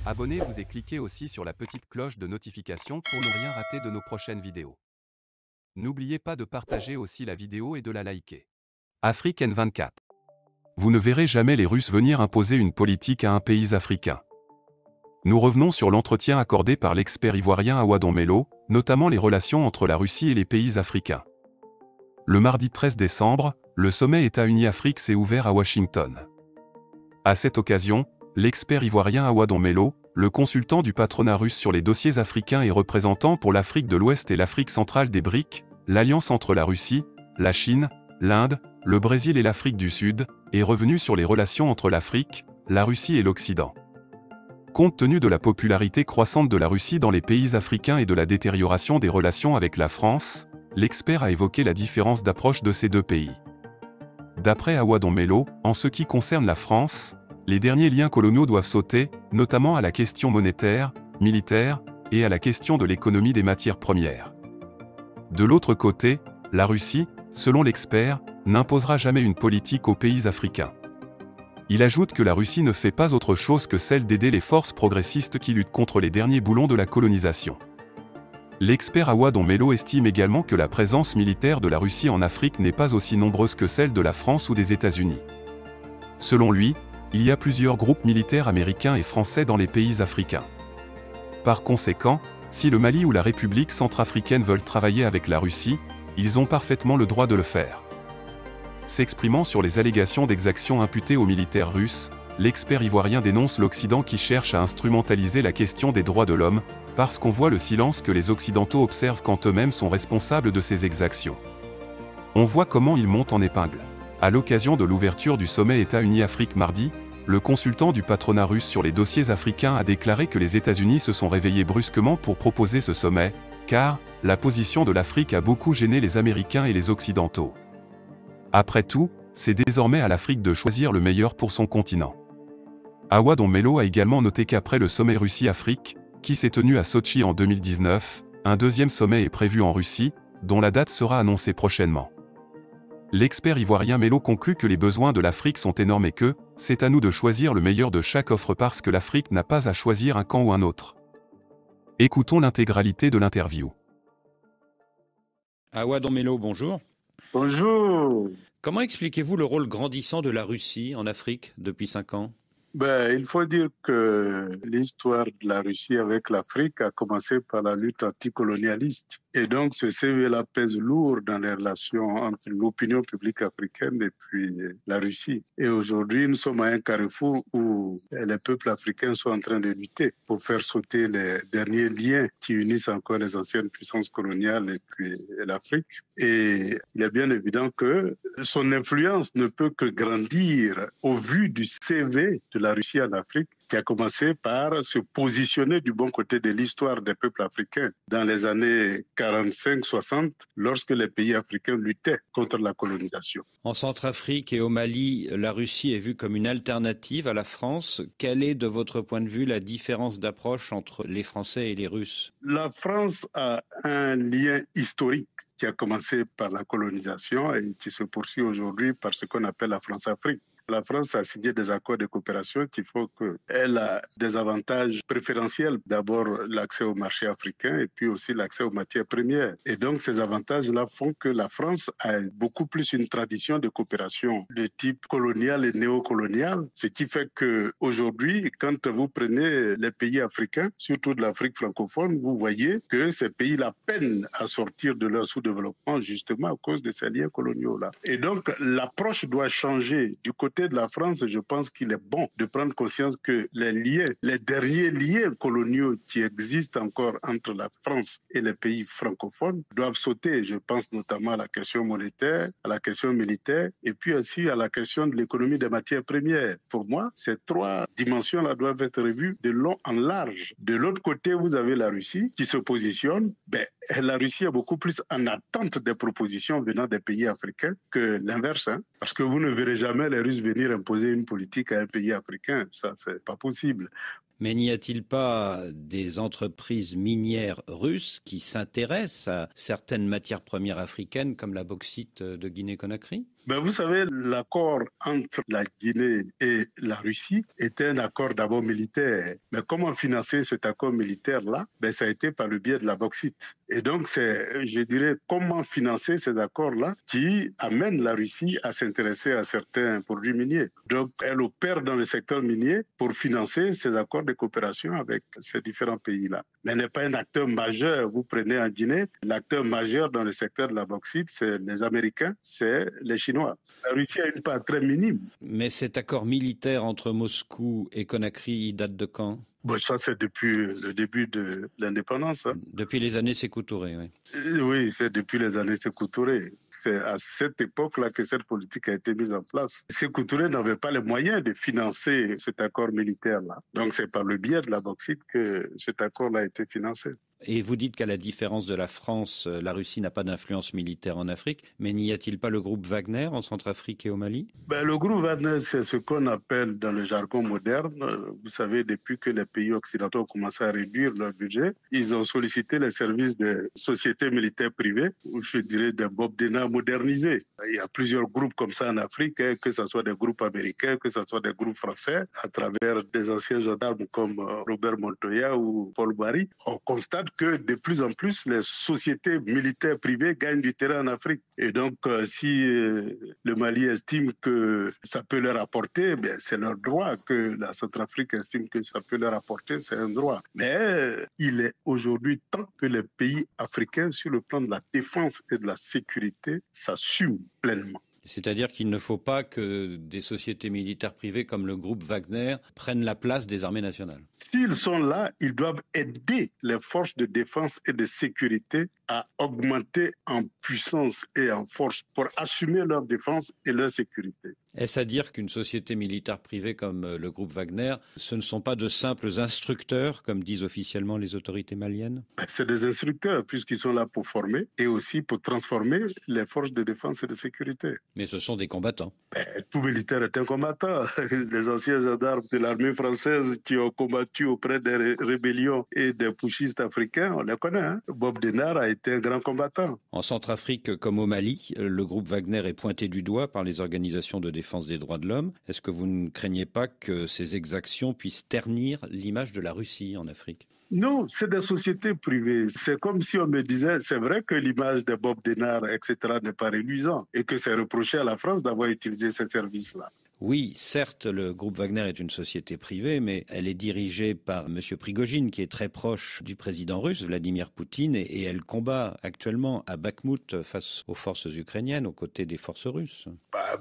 Abonnez-vous et cliquez aussi sur la petite cloche de notification pour ne rien rater de nos prochaines vidéos. N'oubliez pas de partager aussi la vidéo et de la liker. Afrique N24. Vous ne verrez jamais les Russes venir imposer une politique à un pays africain. Nous revenons sur l'entretien accordé par l'expert ivoirien Awadon Melo, notamment les relations entre la Russie et les pays africains. Le mardi 13 décembre, le sommet États-Unis-Afrique s'est ouvert à Washington. À cette occasion, l'expert ivoirien Awadon Melo, le consultant du patronat russe sur les dossiers africains et représentant pour l'Afrique de l'Ouest et l'Afrique centrale des BRIC, l'alliance entre la Russie, la Chine, l'Inde, le Brésil et l'Afrique du Sud, est revenu sur les relations entre l'Afrique, la Russie et l'Occident. Compte tenu de la popularité croissante de la Russie dans les pays africains et de la détérioration des relations avec la France, l'expert a évoqué la différence d'approche de ces deux pays. D'après Awadon Melo, en ce qui concerne la France, les derniers liens coloniaux doivent sauter, notamment à la question monétaire, militaire, et à la question de l'économie des matières premières. De l'autre côté, la Russie, selon l'expert, n'imposera jamais une politique aux pays africains. Il ajoute que la Russie ne fait pas autre chose que celle d'aider les forces progressistes qui luttent contre les derniers boulons de la colonisation. L'expert Awadon Melo estime également que la présence militaire de la Russie en Afrique n'est pas aussi nombreuse que celle de la France ou des États-Unis. Selon lui, il y a plusieurs groupes militaires américains et français dans les pays africains. Par conséquent, si le Mali ou la République centrafricaine veulent travailler avec la Russie, ils ont parfaitement le droit de le faire. S'exprimant sur les allégations d'exactions imputées aux militaires russes, l'expert ivoirien dénonce l'Occident qui cherche à instrumentaliser la question des droits de l'homme, parce qu'on voit le silence que les Occidentaux observent quand eux-mêmes sont responsables de ces exactions. On voit comment ils montent en épingle. À l'occasion de l'ouverture du sommet États-Unis-Afrique mardi, le consultant du patronat russe sur les dossiers africains a déclaré que les États-Unis se sont réveillés brusquement pour proposer ce sommet, car la position de l'Afrique a beaucoup gêné les Américains et les Occidentaux. Après tout, c'est désormais à l'Afrique de choisir le meilleur pour son continent. Awadon Melo a également noté qu'après le sommet Russie-Afrique, qui s'est tenu à Sotchi en 2019, un deuxième sommet est prévu en Russie, dont la date sera annoncée prochainement. L'expert ivoirien Melo conclut que les besoins de l'Afrique sont énormes et que c'est à nous de choisir le meilleur de chaque offre parce que l'Afrique n'a pas à choisir un camp ou un autre. Écoutons l'intégralité de l'interview. Awadon Melo, bonjour. Bonjour. Comment expliquez-vous le rôle grandissant de la Russie en Afrique depuis 5 ans ? Il faut dire que l'histoire de la Russie avec l'Afrique a commencé par la lutte anticolonialiste. Et donc, ce CV-là pèse lourd dans les relations entre l'opinion publique africaine et puis la Russie. Et aujourd'hui, nous sommes à un carrefour où les peuples africains sont en train de lutter pour faire sauter les derniers liens qui unissent encore les anciennes puissances coloniales et puis l'Afrique. Et il est bien évident que son influence ne peut que grandir au vu du CV de la Russie en Afrique, qui a commencé par se positionner du bon côté de l'histoire des peuples africains dans les années 45-60, lorsque les pays africains luttaient contre la colonisation. En Centrafrique et au Mali, la Russie est vue comme une alternative à la France. Quelle est, de votre point de vue, la différence d'approche entre les Français et les Russes ? La France a un lien historique qui a commencé par la colonisation et qui se poursuit aujourd'hui par ce qu'on appelle la France-Afrique. La France a signé des accords de coopération qui font qu'elle a des avantages préférentiels. D'abord, l'accès au marché africain et puis aussi l'accès aux matières premières. Et donc, ces avantages-là font que la France a beaucoup plus une tradition de coopération de type colonial et néocolonial, ce qui fait qu'aujourd'hui, quand vous prenez les pays africains, surtout de l'Afrique francophone, vous voyez que ces pays-là peinent à sortir de leur sous-développement justement à cause de ces liens coloniaux-là. Et donc, l'approche doit changer du côté de la France. Je pense qu'il est bon de prendre conscience que les derniers liens coloniaux qui existent encore entre la France et les pays francophones doivent sauter. Je pense notamment à la question monétaire, à la question militaire et puis aussi à la question de l'économie des matières premières. Pour moi, ces trois dimensions-là doivent être revues de long en large. De l'autre côté, vous avez la Russie qui se positionne. La Russie est beaucoup plus en attente des propositions venant des pays africains que l'inverse, parce que vous ne verrez jamais les Russes venir imposer une politique à un pays africain. Ça, c'est pas possible. Mais n'y a-t-il pas des entreprises minières russes qui s'intéressent à certaines matières premières africaines comme la bauxite de Guinée-Conakry ? Ben, vous savez, l'accord entre la Guinée et la Russie était un accord d'abord militaire. Mais comment financer cet accord militaire-là? Ben, ça a été par le biais de la bauxite. Et donc, c'est, je dirais, comment financer ces accords-là qui amènent la Russie à s'intéresser à certains produits miniers. Donc, elle opère dans le secteur minier pour financer ces accords de coopération avec ces différents pays-là. Mais elle n'est pas un acteur majeur. Vous prenez en Guinée, l'acteur majeur dans le secteur de la bauxite, c'est les Américains, c'est les Chinois. La Russie a une part très minime. Mais cet accord militaire entre Moscou et Conakry, il date de quand? Bon, ça, c'est depuis le début de l'indépendance. Hein. Depuis les années Sékou Touré, oui. Oui, c'est depuis les années Sékou Touré. C'est à cette époque-là que cette politique a été mise en place. Sékou Touré n'avait pas les moyens de financer cet accord militaire-là. Donc, c'est par le biais de la bauxite que cet accord-là a été financé. Et vous dites qu'à la différence de la France, la Russie n'a pas d'influence militaire en Afrique, mais n'y a-t-il pas le groupe Wagner en Centrafrique et au Mali? Le groupe Wagner, c'est ce qu'on appelle dans le jargon moderne. Vous savez, depuis que les pays occidentaux ont commencé à réduire leur budget, ils ont sollicité les services des sociétés militaires privées, ou je dirais des Bob Denard modernisés. Il y a plusieurs groupes comme ça en Afrique, que ce soit des groupes américains, que ce soit des groupes français, à travers des anciens gendarmes comme Robert Montoya ou Paul Barry. On constate que de plus en plus, les sociétés militaires privées gagnent du terrain en Afrique. Et donc, si le Mali estime que ça peut leur apporter, bien, c'est leur droit. Que la Centrafrique estime que ça peut leur apporter, c'est un droit. Mais il est aujourd'hui temps que les pays africains, sur le plan de la défense et de la sécurité, s'assument pleinement. C'est-à-dire qu'il ne faut pas que des sociétés militaires privées comme le groupe Wagner prennent la place des armées nationales. S'ils sont là, ils doivent aider les forces de défense et de sécurité à augmenter en puissance et en force pour assumer leur défense et leur sécurité. Est-ce à dire qu'une société militaire privée comme le groupe Wagner, ce ne sont pas de simples instructeurs, comme disent officiellement les autorités maliennes? C'est des instructeurs, puisqu'ils sont là pour former et aussi pour transformer les forces de défense et de sécurité. Mais ce sont des combattants. Tout militaire est un combattant. Les anciens gendarmes de l'armée française qui ont combattu auprès des rébellions et des putschistes africains, on les connaît. Hein? Bob Denard a été un grand combattant. En Centrafrique comme au Mali, le groupe Wagner est pointé du doigt par les organisations de défense des droits de l'homme. Est-ce que vous ne craignez pas que ces exactions puissent ternir l'image de la Russie en Afrique? Non, c'est des sociétés privées. C'est comme si on me disait, c'est vrai que l'image de Bob Denard, etc., n'est pas reluisante et que c'est reproché à la France d'avoir utilisé ces services-là. Oui, certes, le groupe Wagner est une société privée, mais elle est dirigée par M. Prigojine, qui est très proche du président russe, Vladimir Poutine, et elle combat actuellement à Bakhmout face aux forces ukrainiennes, aux côtés des forces russes.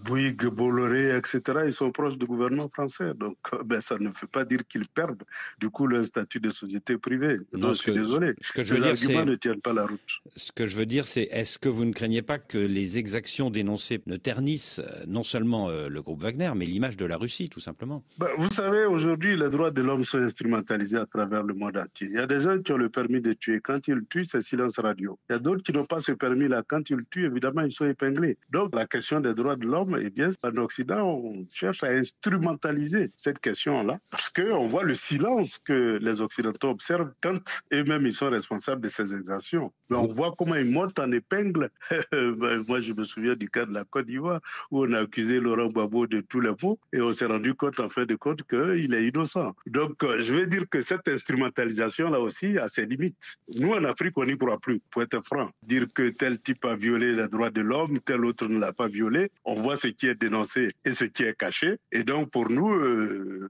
Bouygues, Bolloré, etc., ils sont proches du gouvernement français. Donc, ça ne veut pas dire qu'ils perdent, du coup, leur statut de société privée. Non, je suis désolé. Les arguments ne tiennent pas la route. Ce que je veux dire, c'est est-ce que vous ne craignez pas que les exactions dénoncées ne ternissent non seulement le groupe Wagner, mais l'image de la Russie, tout simplement? Vous savez, aujourd'hui, les droits de l'homme sont instrumentalisés à travers le monde entier. Il y a des gens qui ont le permis de tuer. Quand ils tuent, c'est silence radio. Il y a d'autres qui n'ont pas ce permis-là. Quand ils tuent, évidemment, ils sont épinglés. Donc, la question des droits de l'homme, eh bien, en Occident, on cherche à instrumentaliser cette question-là parce qu'on voit le silence que les Occidentaux observent quand eux-mêmes, ils sont responsables de ces exactions. Mais on voit comment ils montent en épingle. Moi, je me souviens du cas de la Côte d'Ivoire où on a accusé Laurent Gbagbo de tous les mots et on s'est rendu compte, en fin de compte, qu'il est innocent. Donc, je veux dire que cette instrumentalisation-là aussi a ses limites. Nous, en Afrique, on n'y croit plus, pour être franc. Dire que tel type a violé les droits de l'homme, tel autre ne l'a pas violé, on voit ce qui est dénoncé et ce qui est caché. Et donc, pour nous,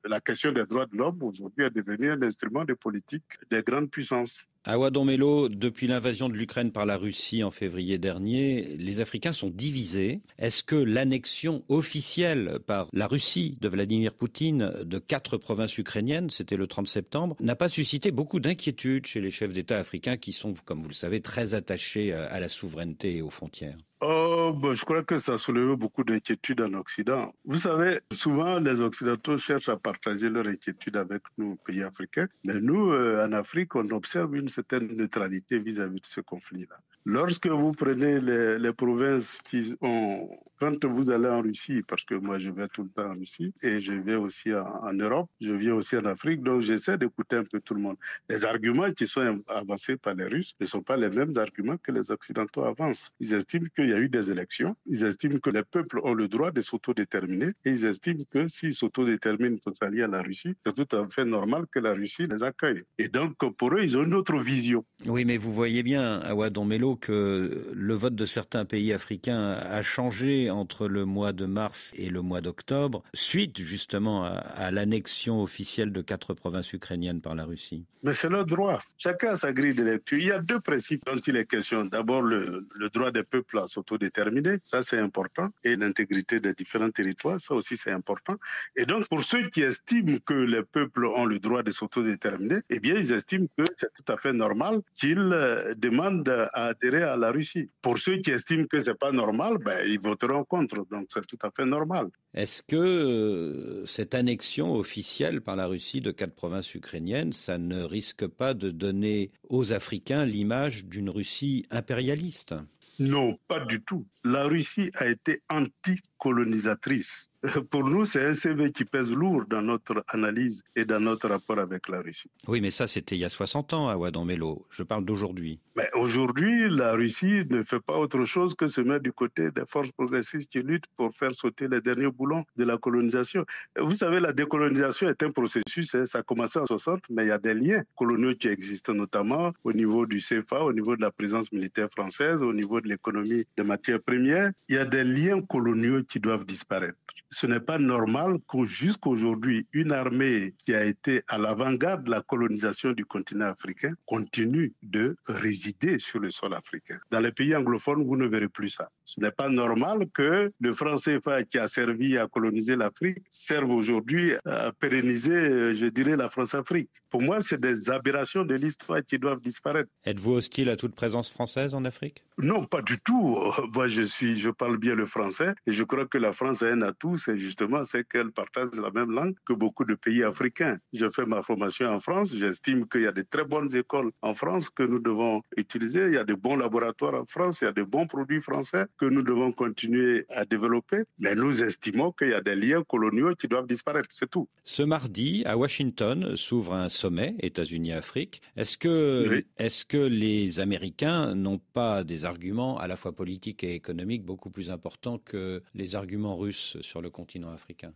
la question des droits de l'homme, aujourd'hui, est devenue un instrument de politique des grandes puissances. Awa Domelo, depuis l'invasion de l'Ukraine par la Russie en février dernier, les Africains sont divisés. Est-ce que l'annexion officielle par la Russie de Vladimir Poutine de 4 provinces ukrainiennes, c'était le 30 septembre, n'a pas suscité beaucoup d'inquiétude chez les chefs d'État africains qui sont, comme vous le savez, très attachés à la souveraineté et aux frontières? Je crois que ça a soulevé beaucoup d'inquiétudes en Occident. Vous savez, souvent les Occidentaux cherchent à partager leur inquiétude avec nous, pays africains, mais nous, en Afrique, on observe une certaine neutralité vis-à-vis de ce conflit-là. Lorsque vous prenez les provinces qui ont Quand vous allez en Russie, parce que moi je vais tout le temps en Russie et je vais aussi en Europe, je viens aussi en Afrique, donc j'essaie d'écouter un peu tout le monde. Les arguments qui sont avancés par les Russes ne sont pas les mêmes arguments que les Occidentaux avancent. Ils estiment qu'il y a eu des élections, ils estiment que les peuples ont le droit de s'autodéterminer et ils estiment que s'ils s'autodéterminent pour s'allier à la Russie, c'est tout à fait normal que la Russie les accueille. Et donc pour eux, ils ont une autre vision. Oui, mais vous voyez bien, Awa Dombello, que le vote de certains pays africains a changé entre le mois de mars et le mois d'octobre, suite justement à l'annexion officielle de 4 provinces ukrainiennes par la Russie. Mais c'est leur droit. Chacun a sa grille de lecture. Il y a deux principes dont il est question. D'abord, le droit des peuples à s'autodéterminer, ça c'est important, et l'intégrité des différents territoires, ça aussi c'est important. Et donc, pour ceux qui estiment que les peuples ont le droit de s'autodéterminer, eh bien, ils estiment que c'est tout à fait normal qu'ils demandent à adhérer à la Russie. Pour ceux qui estiment que c'est pas normal, ben, ils voteront contre. Donc, c'est tout à fait normal. Est-ce que cette annexion officielle par la Russie de 4 provinces ukrainiennes, ça ne risque pas de donner aux Africains l'image d'une Russie impérialiste ? Non, pas du tout. La Russie a été anticolonisatrice. Pour nous, c'est un CV qui pèse lourd dans notre analyse et dans notre rapport avec la Russie. Oui, mais ça, c'était il y a 60 ans, Awa Dombello. Je parle d'aujourd'hui. Mais aujourd'hui, la Russie ne fait pas autre chose que se mettre du côté des forces progressistes qui luttent pour faire sauter les derniers boulons de la colonisation. Vous savez, la décolonisation est un processus, ça a commencé en 60, mais il y a des liens coloniaux qui existent, notamment au niveau du CFA, au niveau de la présence militaire française, au niveau de l'économie des matières premières. Il y a des liens coloniaux qui doivent disparaître. Ce n'est pas normal que jusqu'à aujourd'hui, une armée qui a été à l'avant-garde de la colonisation du continent africain continue de résider sur le sol africain. Dans les pays anglophones, vous ne verrez plus ça. Ce n'est pas normal que le franc CFA qui a servi à coloniser l'Afrique serve aujourd'hui à pérenniser, je dirais, la France-Afrique. Pour moi, c'est des aberrations de l'histoire qui doivent disparaître. Êtes-vous hostile à toute présence française en Afrique ? Non, pas du tout. Moi, je parle bien le français et je crois que la France a un atout, c'est qu'elle partage la même langue que beaucoup de pays africains. Je fais ma formation en France, j'estime qu'il y a de très bonnes écoles en France que nous devons utiliser, il y a de bons laboratoires en France, il y a de bons produits français que nous devons continuer à développer, mais nous estimons qu'il y a des liens coloniaux qui doivent disparaître, c'est tout. Ce mardi, à Washington, s'ouvre un sommet États-Unis-Afrique. Est-ce que les Américains n'ont pas des arguments à la fois politiques et économiques beaucoup plus importants que les arguments russes sur le continent africain ?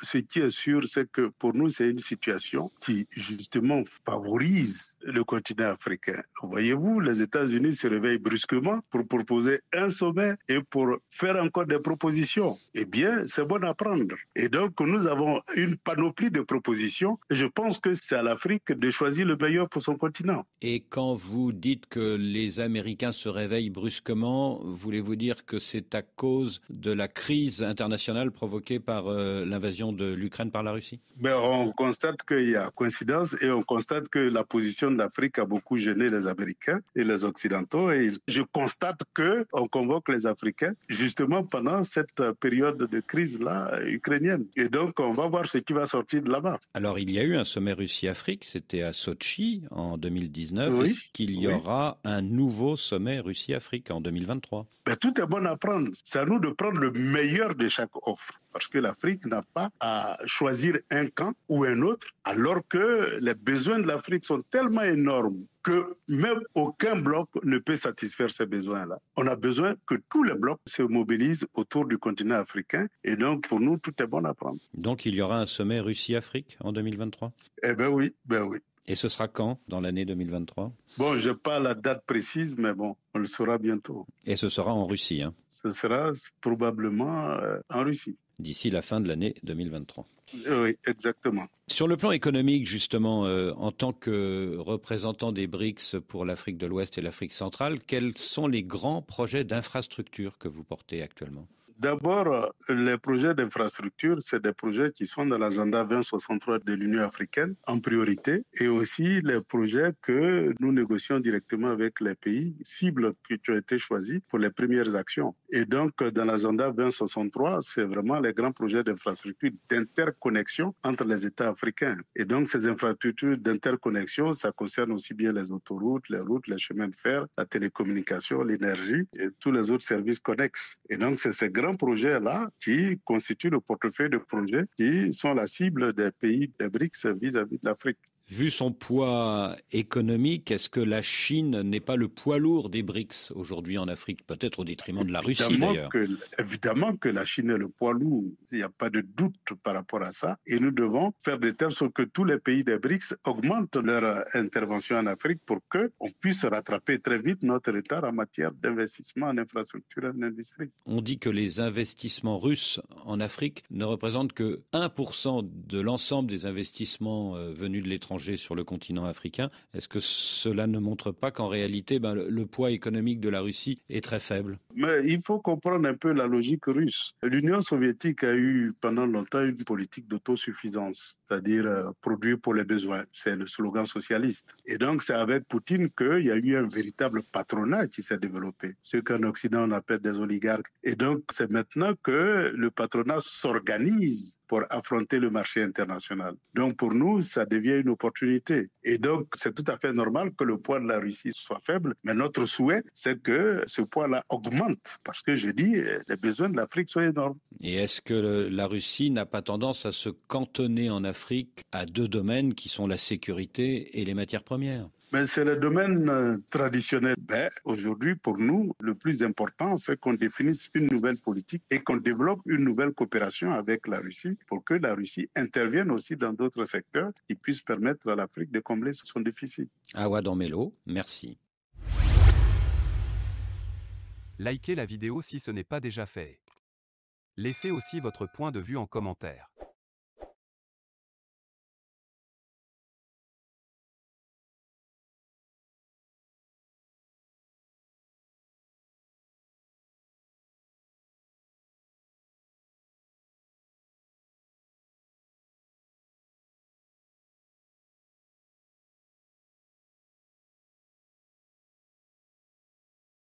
Ce qui est sûr, c'est que pour nous, c'est une situation qui, justement, favorise le continent africain. Voyez-vous, les États-Unis se réveillent brusquement pour proposer un sommet et pour faire encore des propositions. Eh bien, c'est bon à prendre. Et donc, nous avons une panoplie de propositions. Et je pense que c'est à l'Afrique de choisir le meilleur pour son continent. Et quand vous dites que les Américains se réveillent brusquement, voulez-vous dire que c'est à cause de la crise internationale provoquée par l'invasion de l'Ukraine par la Russie ? On constate qu'il y a coïncidence et on constate que la position de l'Afrique a beaucoup gêné les Américains et les Occidentaux. Et je constate qu'on convoque les Africains justement pendant cette période de crise-là ukrainienne. Et donc, on va voir ce qui va sortir de là-bas. Alors, il y a eu un sommet Russie-Afrique, c'était à Sochi en 2019. Oui, Est-ce qu'il y aura un nouveau sommet Russie-Afrique en 2023 ? Tout est bon à prendre. C'est à nous de prendre le meilleur de chaque offre. Parce que l'Afrique n'a pas à choisir un camp ou un autre, alors que les besoins de l'Afrique sont tellement énormes que même aucun bloc ne peut satisfaire ces besoins-là. On a besoin que tous les blocs se mobilisent autour du continent africain. Et donc, pour nous, tout est bon à prendre. Donc, il y aura un sommet Russie-Afrique en 2023 ? Eh bien oui. Et ce sera quand, dans l'année 2023 ? Je n'ai pas la date précise, mais on le saura bientôt. Et ce sera en Russie, hein ? Ce sera probablement en Russie. D'ici la fin de l'année 2023. Oui, exactement. Sur le plan économique, justement, en tant que représentant des BRICS pour l'Afrique de l'Ouest et l'Afrique centrale, quels sont les grands projets d'infrastructure que vous portez actuellement ? D'abord, les projets d'infrastructure, c'est des projets qui sont dans l'agenda 2063 de l'Union africaine en priorité, et aussi les projets que nous négocions directement avec les pays cibles qui ont été choisis pour les premières actions. Et donc, dans l'agenda 2063, c'est vraiment les grands projets d'infrastructure d'interconnexion entre les États africains. Et donc, ces infrastructures d'interconnexion, ça concerne aussi bien les autoroutes, les routes, les chemins de fer, la télécommunication, l'énergie et tous les autres services connexes. Et donc, c'est ces grands un projet là qui constitue le portefeuille de projets qui sont la cible des pays des BRICS vis-à-vis de l'Afrique. Vu son poids économique, est-ce que la Chine n'est pas le poids lourd des BRICS aujourd'hui en Afrique, peut-être au détriment de la Russie d'ailleurs? Évidemment que la Chine est le poids lourd, il n'y a pas de doute par rapport à ça. Et nous devons faire de telle sorte que tous les pays des BRICS augmentent leur intervention en Afrique pour qu'on puisse rattraper très vite notre retard en matière d'investissement en infrastructure et en industrie. On dit que les investissements russes en Afrique ne représentent que 1% de l'ensemble des investissements venus de l'étranger sur le continent africain. Est-ce que cela ne montre pas qu'en réalité, le poids économique de la Russie est très faible? Mais il faut comprendre un peu la logique russe. L'Union soviétique a eu pendant longtemps une politique d'autosuffisance, c'est-à-dire produire pour les besoins. C'est le slogan socialiste. Et donc, c'est avec Poutine qu'il y a eu un véritable patronat qui s'est développé, ce qu'en Occident on appelle des oligarques. Et donc, c'est maintenant que le patronat s'organise pour affronter le marché international. Donc, pour nous, ça devient une opportunité. Et donc, c'est tout à fait normal que le poids de la Russie soit faible. Mais notre souhait, c'est que ce poids-là augmente. Parce que, je dis, les besoins de l'Afrique sont énormes. Et est-ce que la Russie n'a pas tendance à se cantonner en Afrique à deux domaines qui sont la sécurité et les matières premières? Mais c'est le domaine traditionnel. Aujourd'hui, pour nous, le plus important, c'est qu'on définisse une nouvelle politique et qu'on développe une nouvelle coopération avec la Russie pour que la Russie intervienne aussi dans d'autres secteurs qui puissent permettre à l'Afrique de combler son déficit. Awa Danmelo, merci. Likez la vidéo si ce n'est pas déjà fait. Laissez aussi votre point de vue en commentaire.